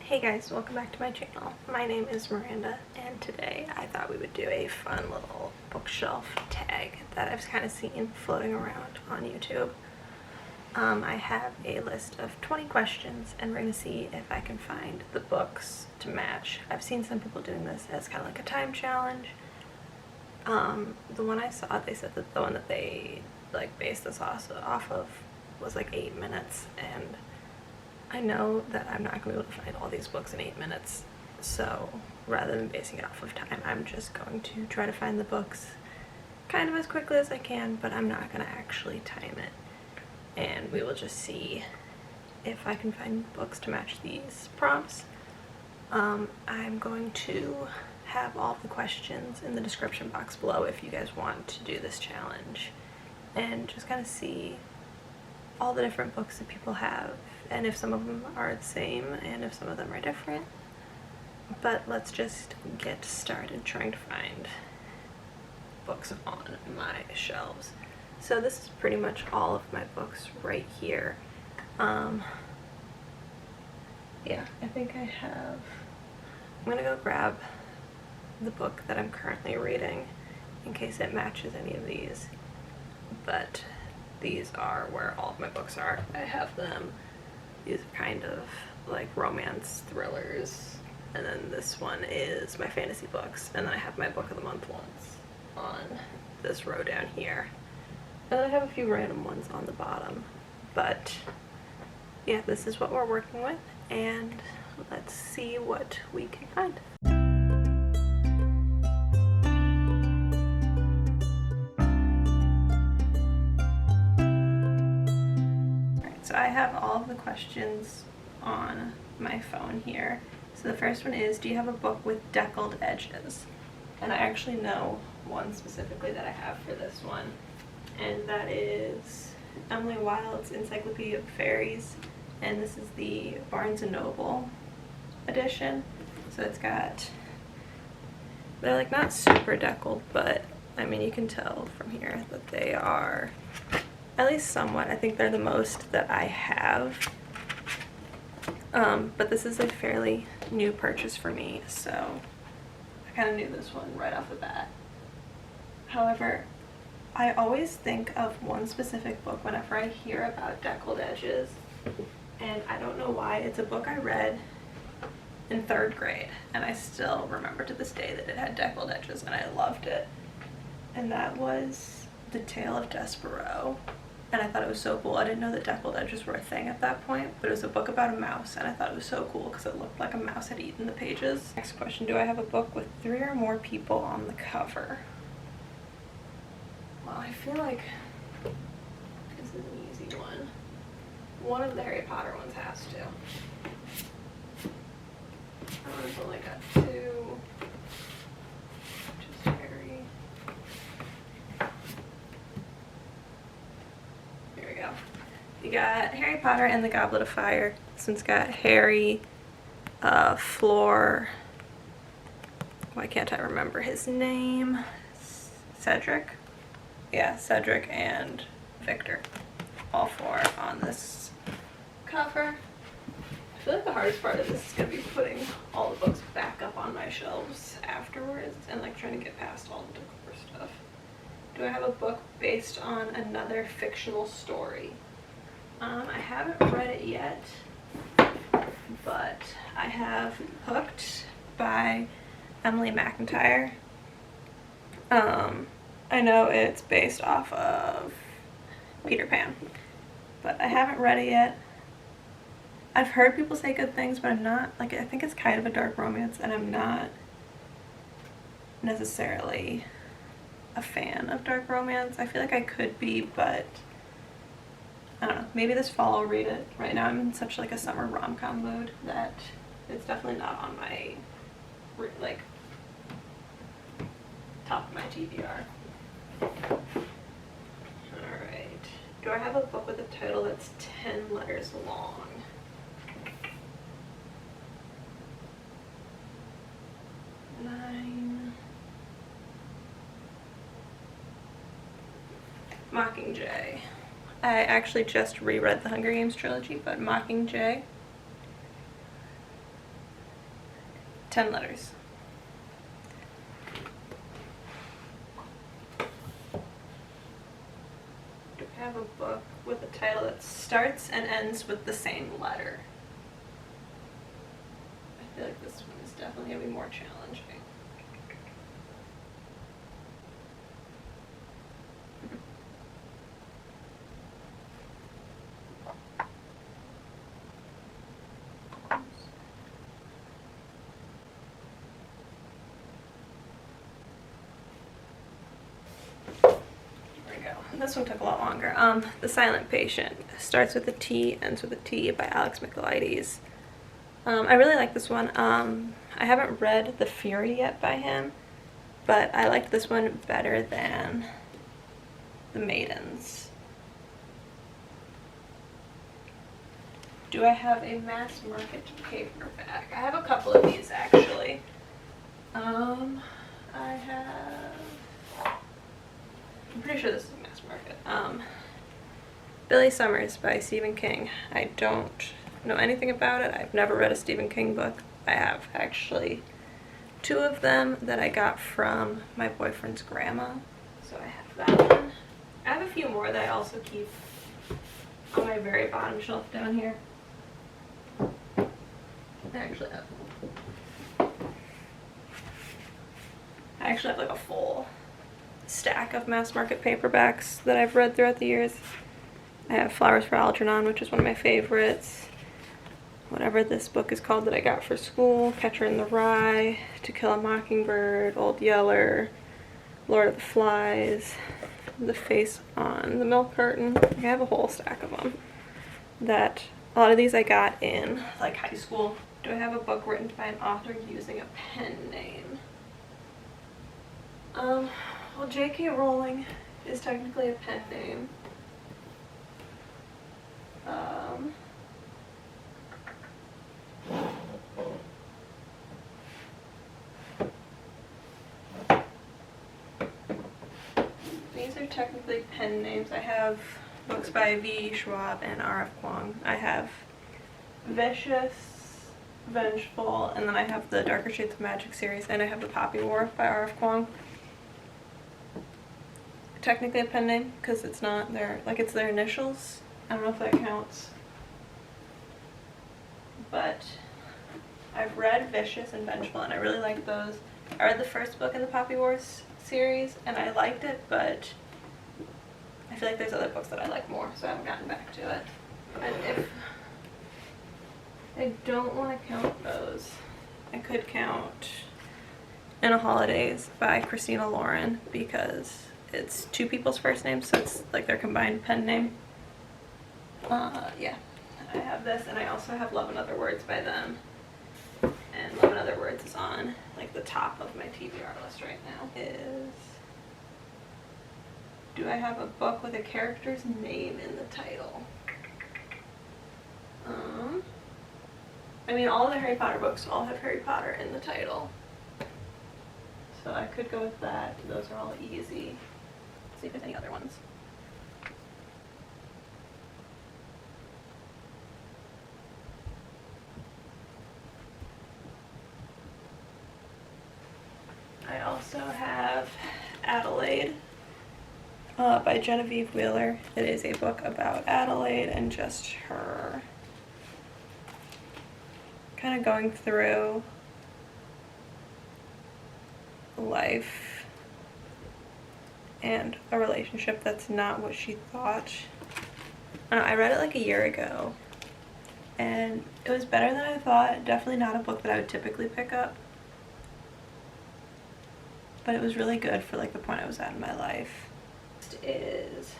Hey guys, welcome back to my channel. My name is Miranda, and today I thought we would do a fun little bookshelf tag that I've kind of seen floating around on YouTube. I have a list of 20 questions, and we're going to see if I can find the books to match. I've seen some people doing this as kind of like a time challenge. The one I saw, they said that the one that they based this off of was like 8 minutes, and I know that I'm not going to be able to find all these books in 8 minutes, so rather than basing it off of time, I'm just going to try to find the books kind of as quickly as I can, but I'm not going to actually time it. And we will just see if I can find books to match these prompts. I'm going to have all the questions in the description box below if you guys want to do this challenge, and just kind of see all the different books that people have, and if some of them are the same and if some of them are different. But let's just get started trying to find books on my shelves. So this is pretty much all of my books right here. Yeah, I think I have, I'm gonna go grab the book that I'm currently reading in case it matches any of these, but these are where all of my books are. I have them. These are kind of like romance thrillers, and then this one is my fantasy books, and then I have my book of the month ones on this row down here, and then I have a few random ones on the bottom. But yeah, this is what we're working with, and let's see what we can find. So I have all of the questions on my phone here. So the first one is, do you have a book with deckled edges? And I actually know one specifically that I have for this one, and that is Emily Wilde's Encyclopedia of Fairies, and this is the Barnes & Noble edition. So it's got, they're like not super deckled, but I mean you can tell from here that they are at least somewhat. I think they're the most that I have. But this is a fairly new purchase for me, so I kind of knew this one right off the bat. However, I always think of one specific book whenever I hear about deckled edges, and I don't know why. It's a book I read in 3rd grade, and I still remember to this day that it had deckled edges, and I loved it. And that was The Tale of Despereaux. And I thought it was so cool. I didn't know that deckled edges were a thing at that point, but it was a book about a mouse, and I thought it was so cool because it looked like a mouse had eaten the pages. Next question, do I have a book with 3 or more people on the cover? Well, I feel like this is an easy one. One of the Harry Potter ones has to. That one's only got 2. You got Harry Potter and the Goblet of Fire. This one's got Harry, Fleur, why can't I remember his name? Cedric? Yeah, Cedric and Victor. All 4 on this cover. I feel like the hardest part of this is going to be putting all the books back up on my shelves afterwards and like trying to get past all the decor stuff. Do I have a book based on another fictional story? I haven't read it yet, but I have Hooked by Emily McIntyre. I know it's based off of Peter Pan, but I haven't read it yet. I've heard people say good things, but I'm not, like, I think it's kind of a dark romance, and I'm not necessarily a fan of dark romance. I feel like I could be, but I don't know, maybe this fall I'll read it. Right now I'm in such like a summer rom-com mood that it's definitely not on my like top of my TBR. Alright, do I have a book with a title that's 10 letters long? Mockingjay. I actually just reread the Hunger Games trilogy, but Mockingjay. 10 letters. Do we have a book with a title that starts and ends with the same letter? I feel like this one is definitely going to be more challenging. This one took a lot longer. The Silent Patient starts with a T, ends with a T by Alex Michaelides. I really like this one. I haven't read The Fury yet by him, but I liked this one better than The Maidens. Do I have a Mass Market Paperback? I have a couple of these actually. I'm pretty sure this is a Mass Market. Billy Summers by Stephen King. I don't know anything about it. I've never read a Stephen King book. I have actually 2 of them that I got from my boyfriend's grandma. So I have that one. I have a few more that I also keep on my very bottom shelf down here. I actually have like a full stack of Mass Market paperbacks that I've read throughout the years. I have Flowers for Algernon, which is one of my favorites. Whatever this book is called that I got for school. Catcher in the Rye, To Kill a Mockingbird, Old Yeller, Lord of the Flies, The Face on the Milk Carton. I have a whole stack of them. A lot of these I got in like high school. Do I have a book written by an author using a pen name? Well, J.K. Rowling is technically a pen name. These are technically pen names. I have books by V. Schwab and R.F. Kuang. I have Vicious, Vengeful, and then I have the Darker Shades of Magic series, and I have the Poppy War by R.F. Kuang. Technically a pen name because it's not their, like, it's their initials. I don't know if that counts. But I've read Vicious and Vengeful and I really like those. I read the first book in the Poppy Wars series and I liked it, but I feel like there's other books that I like more, so I haven't gotten back to it. And if I don't want to count those, I could count In a Holidays by Christina Lauren because it's 2 people's first names, so it's like their combined pen name. Yeah, I have this, and I also have Love and Other Words by them. And Love and Other Words is on like the top of my TBR list right now. Do I have a book with a character's name in the title? I mean, all of the Harry Potter books all have Harry Potter in the title. So I could go with that. Those are all easy. Let's see if there's any other ones. I also have Adelaide by Genevieve Wheeler. It is a book about Adelaide and just her kind of going through life and a relationship that's not what she thought. I read it like a year ago and it was better than I thought. Definitely not a book that I would typically pick up, but it was really good for like the point I was at in my life. Next is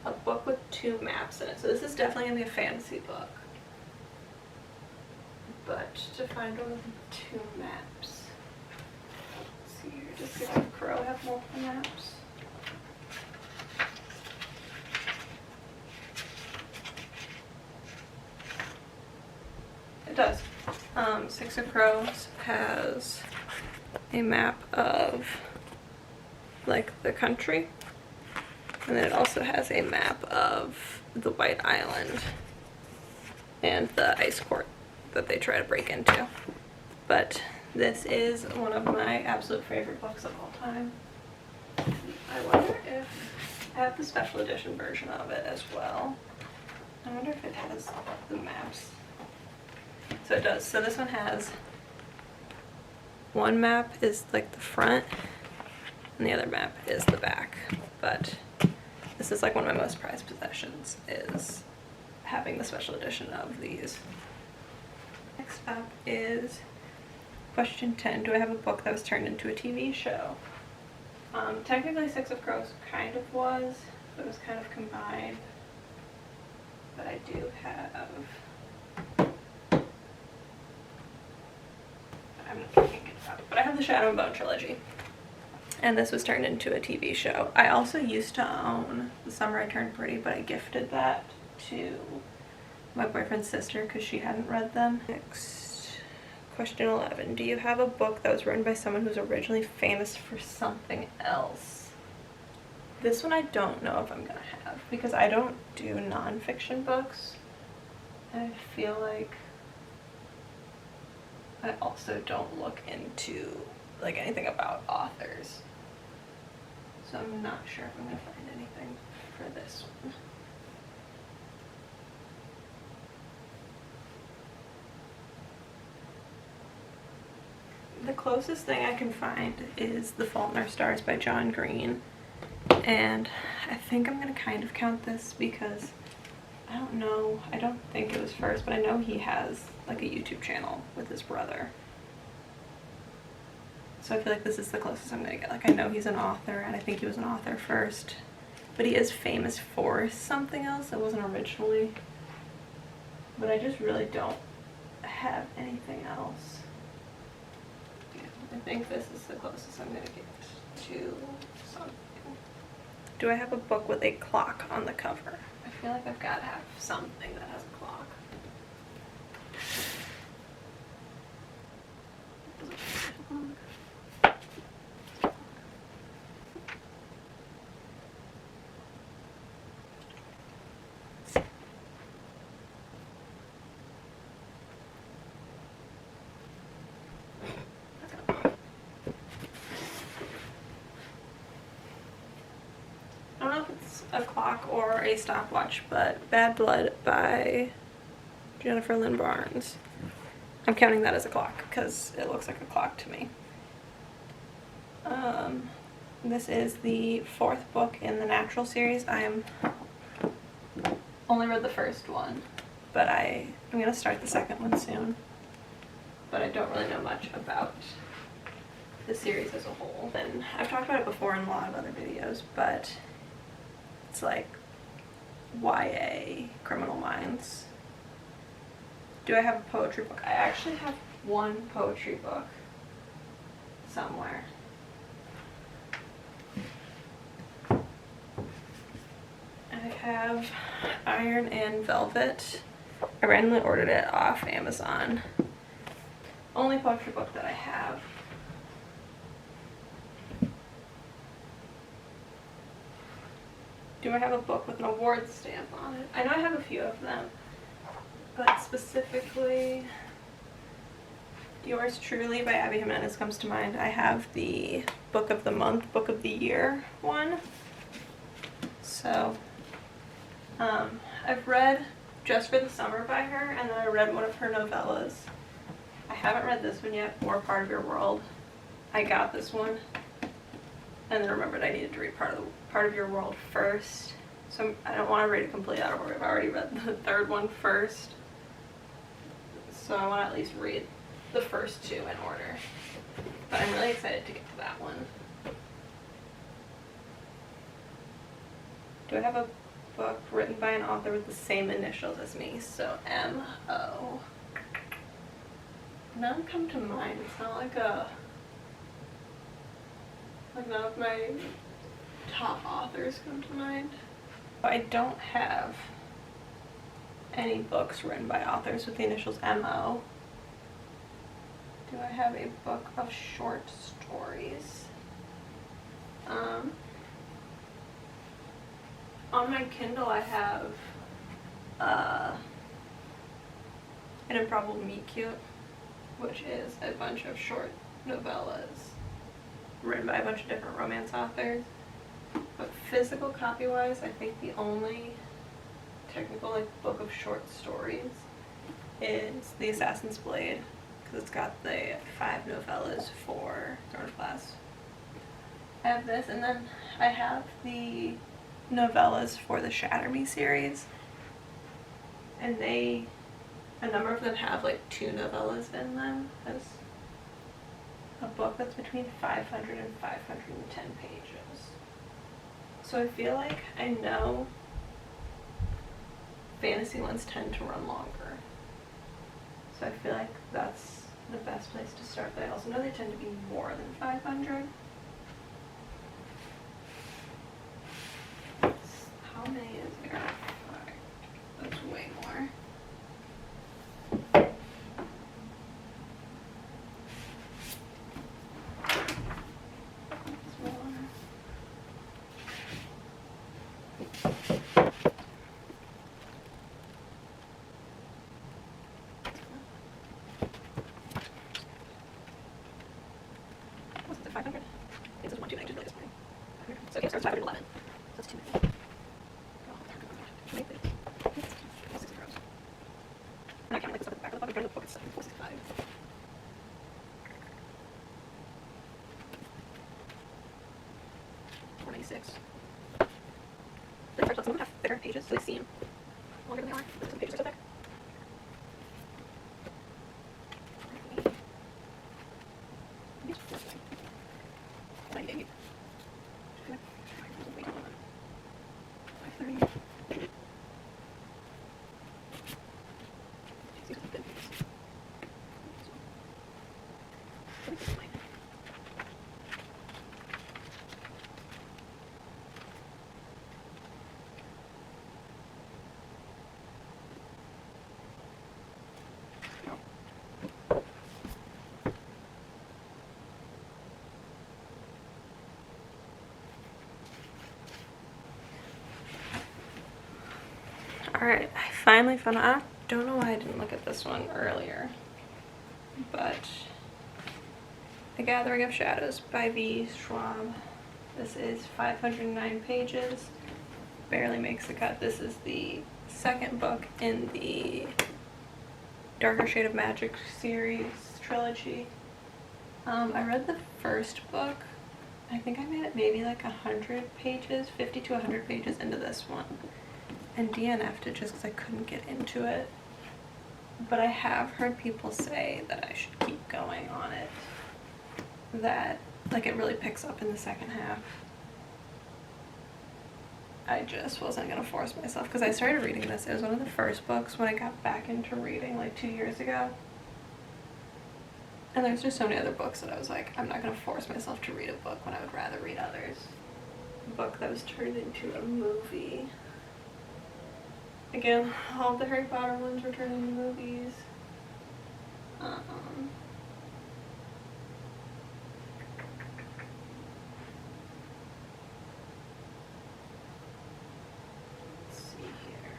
a book with 2 maps in it. So this is definitely going to be a fantasy book, but to find one with 2 maps. Let's see here, does Six of Crow have multiple maps? It does. Six of Crows has a map of like the country, and then it also has a map of the White Island and the ice court that they try to break into. but this is one of my absolute favorite books of all time. I wonder if I have the special edition version of it as well. I wonder if it has the maps. So it does. So this one has one map is like the front and the other map is the back. But this is like one of my most prized possessions, is having the special edition of these. Next up is question 10. Do I have a book that was turned into a TV show? Technically Six of Crows kind of was, but it was kind of combined. But I do have... I'm not thinking about it, but I have the Shadow and Bone trilogy. And this was turned into a TV show. I also used to own The Summer I Turned Pretty, but I gifted that to my boyfriend's sister because she hadn't read them. Next, question 11. Do you have a book that was written by someone who's originally famous for something else? This one I don't know if I'm gonna have because I don't do nonfiction books. And I feel like I also don't look into like anything about authors. So I'm not sure if I'm gonna find anything for this one. The closest thing I can find is The Fault in Our Stars by John Green. And I think I'm gonna kind of count this because I don't know, I don't think it was first, but I know he has like a YouTube channel with his brother. So I feel like this is the closest I'm gonna get. Like I know he's an author and I think he was an author first, but he is famous for something else that wasn't originally. But I just really don't have anything else. I think this is the closest I'm gonna get to something. Do I have a book with a clock on the cover? I feel like I've got to have something that has a clock. I don't know if it's a clock or a stopwatch, but Bad Blood by Jennifer Lynn Barnes. I'm counting that as a clock because it looks like a clock to me. This is the 4th book in the Natural series. I'm only read the first one, but I'm going to start the second one soon. But I don't really know much about the series as a whole. And I've talked about it before in a lot of other videos, but it's like YA Criminal Minds. Do I have a poetry book? I actually have one poetry book somewhere. I have Iron and Velvet. I randomly ordered it off Amazon. Only poetry book that I have. Do I have a book with an award stamp on it? I know I have a few of them, but specifically Yours Truly by Abby Jimenez comes to mind. I have the Book of the Month, Book of the Year one. So, I've read Just for the Summer by her, and then I read one of her novellas. I haven't read this one yet, or Part of Your World. I got this one, and then remembered I needed to read Part of Your World first. So I don't want to read it completely out of order. I've already read the 3rd one first. So I want to at least read the first 2 in order. But I'm really excited to get to that one. Do I have a book written by an author with the same initials as me? So M-O. None come to mind. It's not like none of my top authors come to mind. I don't have any books written by authors with the initials M-O. Do I have a book of short stories? On my Kindle I have An Improbable Meet Cute which is a bunch of short novellas written by a bunch of different romance authors. But physical copy-wise, I think the only technical like book of short stories is The Assassin's Blade, because it's got the 5 novellas for Throne of Glass. I have this, and then I have the novellas for the Shatter Me series, and a number of them have like 2 novellas in them. As a book that's between 500 and 510 pages. So I feel like I know fantasy ones tend to run longer. So I feel like that's the best place to start, but I also know they tend to be more than 500. How many is there? 5. That's way more. What's it, 500? It says 1, 2, 9, just really disappointing. So okay, so it's 511. So that's too many. I'm not counting like this up at the back of the book. I'm counting the book itself. 465. 496. The first books, some of them have thicker pages, so they seem longer than they are. Some pages are so thick. Alright, I finally found out. I don't know why I didn't look at this one earlier, but The Gathering of Shadows by V. Schwab. This is 509 pages, barely makes the cut. This is the second book in the Darker Shade of Magic series trilogy. I read the first book. I think I made it maybe like 100 pages, 50 to 100 pages into this one, and DNF'd it just because I couldn't get into it. But I have heard people say that I should keep going on it, that like it really picks up in the second half. I just wasn't gonna force myself, because I started reading this. It was one of the first books when I got back into reading like 2 years ago. And there's just so many other books that I was like, I'm not gonna force myself to read a book when I would rather read others. A book that was turned into a movie. Again, all of the Harry Potter ones were turned into movies. Let's see here.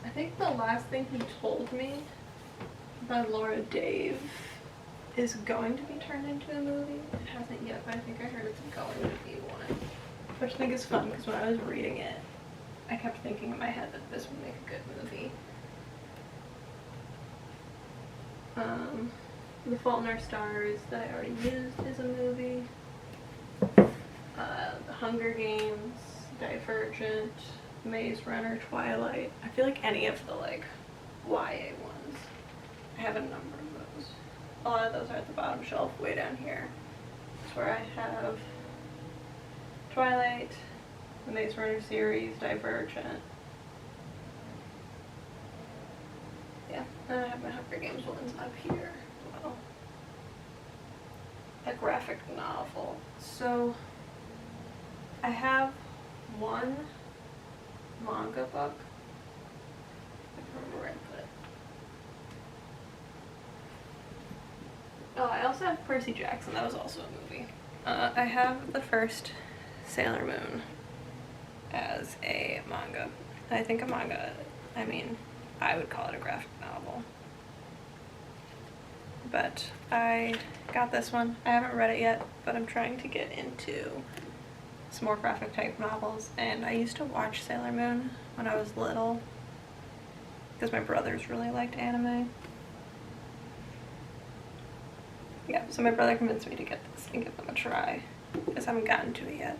I think the last thing he told me about Laura Dave is going to be turned into a movie. It hasn't yet, but I think I heard it's going to be one. Which I think is fun, because when I was reading it, I kept thinking in my head that this would make a good movie. The Fault in Our Stars that I already used is a movie. The Hunger Games, Divergent, Maze Runner, Twilight. I feel like any of the like YA ones. I have a number of those. A lot of those are at the bottom shelf way down here. That's where I have Twilight, the Maze Runner series, Divergent. Yeah, and I have my Hunger Games ones up here as well. A graphic novel. So I have one manga book. I can't remember where I put it. Oh, I also have Percy Jackson. That was also a movie. I have the first Sailor Moon as a manga. I think a manga, I mean, I would call it a graphic novel. but I got this one. I haven't read it yet, but I'm trying to get into some more graphic type novels, and I used to watch Sailor Moon when I was little because my brothers really liked anime. Yeah, so my brother convinced me to get this and give them a try because I haven't gotten to it yet.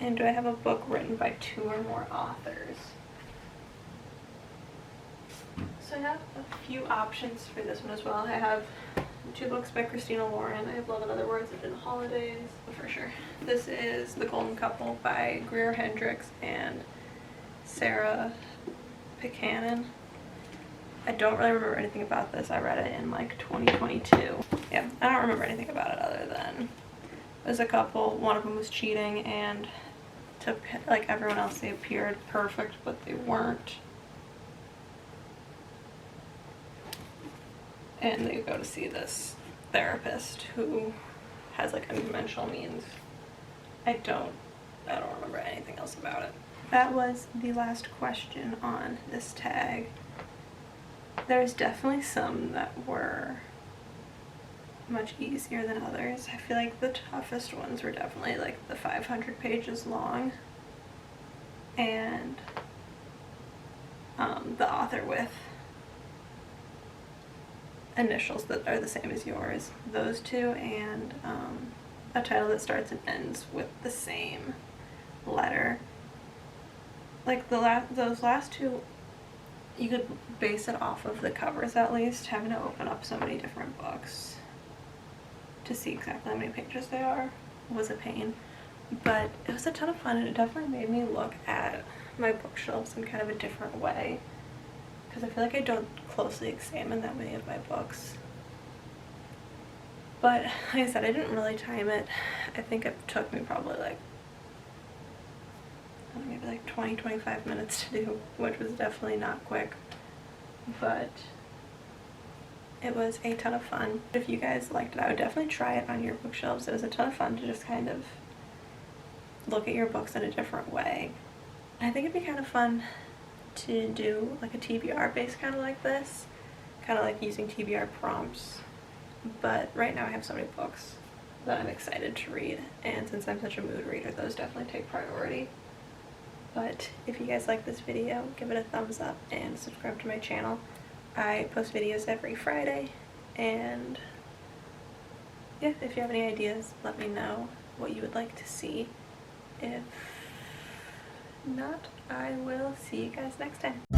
And do I have a book written by 2 or more authors? So I have a few options for this one as well. I have 2 books by Christina Lauren. I have Love and Other Words and In Holidays, for sure. This is The Golden Couple by Greer Hendricks and Sarah Pikanen. I don't really remember anything about this. I read it in like 2022. Yeah, I don't remember anything about it other than there's a couple, one of them was cheating, and to like everyone else they appeared perfect, but they weren't. And they go to see this therapist who has like unconventional means. I don't remember anything else about it. That was the last question on this tag. There's definitely some that were much easier than others. I feel like the toughest ones were definitely like the 500 pages long and the author with initials that are the same as yours. Those 2 and a title that starts and ends with the same letter. Like those last 2, you could base it off of the covers at least. Having to open up so many different books to see exactly how many pages they are was a pain. But it was a ton of fun, and it definitely made me look at my bookshelves in kind of a different way. Because I feel like I don't closely examine that many of my books. But like I said, I didn't really time it. I think it took me probably like maybe like 20-25 minutes to do, which was definitely not quick, but it was a ton of fun. If you guys liked it, I would definitely try it on your bookshelves. It was a ton of fun to just kind of look at your books in a different way. I think it'd be kind of fun to do like a TBR base kind of like this, kind of like using TBR prompts, but right now I have so many books that I'm excited to read, and since I'm such a mood reader, those definitely take priority. But if you guys like this video, give it a thumbs up and subscribe to my channel. I post videos every Friday, and yeah, if you have any ideas, let me know what you would like to see. If not, I will see you guys next time.